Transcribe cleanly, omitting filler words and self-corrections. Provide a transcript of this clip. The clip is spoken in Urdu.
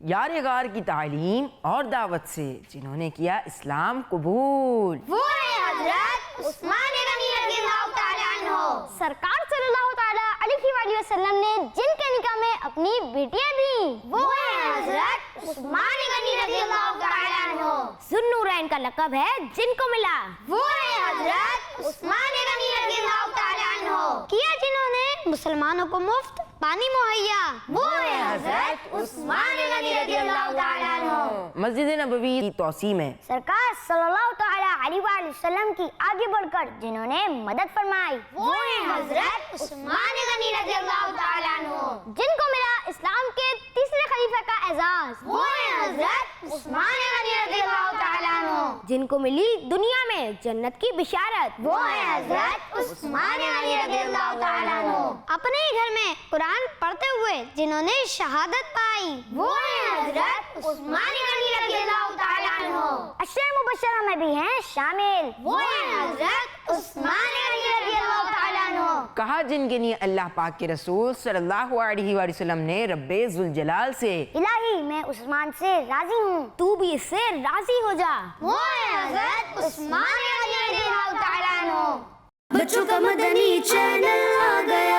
یار غار کی تعلیم اور دعوت سے جنہوں نے کیا اسلام قبول، وہ ہیں حضرت عثمان غنی رضی اللہ تعالیٰ عنہ۔ سرکار صلی اللہ تعالیٰ علیہ وآلہ وسلم نے جن کے نکاح میں اپنی بیٹیاں دیں، وہ ہیں حضرت عثمان غنی رضی اللہ تعالیٰ عنہ۔ ذو النورین کا لقب ہے جن کو ملا، وہ ہیں حضرت عثمان غنی رضی اللہ تعالیٰ عنہ۔ کیا جنہوں نے مسلمانوں کو مفت پانی مہیا، وہ ہیں حضرت عثمان غنی رضی اللہ تعالیٰ عنہ۔ مسجد نبوی کی توسیع میں سرکار صلی اللہ تعالیٰ علیہ وآلہ وسلم کی آگے بڑھ کر جنہوں نے مدد فرمائی، وہ ہیں حضرت عثمان غنی رضی اللہ تعالیٰ عنہ۔ جن کو ملا اسلام کے تیسرے خلیفہ کا اعزاز، وہ ہیں حضرت عثمان غنی رضی اللہ تعالیٰ عنہ۔ جن کو ملی دنیا میں جنت کی بشارت، وہ ہیں حضرت عثمان غنی رضی اللہ تعالیٰ عنہ۔ اپنے ہی گھر میں قرآن پڑھتے ہوئے جنہوں نے شہادت پائی، وہ ہیں حضرت عثمان غنی رضی اللہ تعالیٰ عنہ۔ عشرہ مبشرہ میں بھی ہیں شامل، وہ ہیں حضرت عثمان غنی رضی اللہ تعالیٰ عنہ۔ کہا جن کے لیے اللہ پاک کے رسول صلی اللہ علیہ وآلہ وسلم نے رب ذوالجلال سے، الہی میں عثمان سے راضی ہوں، تو بھی اس سے راضی ہو جا، وہ ہیں حضرت عثمان غنی رضی اللہ تعالیٰ عنہ۔ بچوں کا مدنی چینل آ گیا۔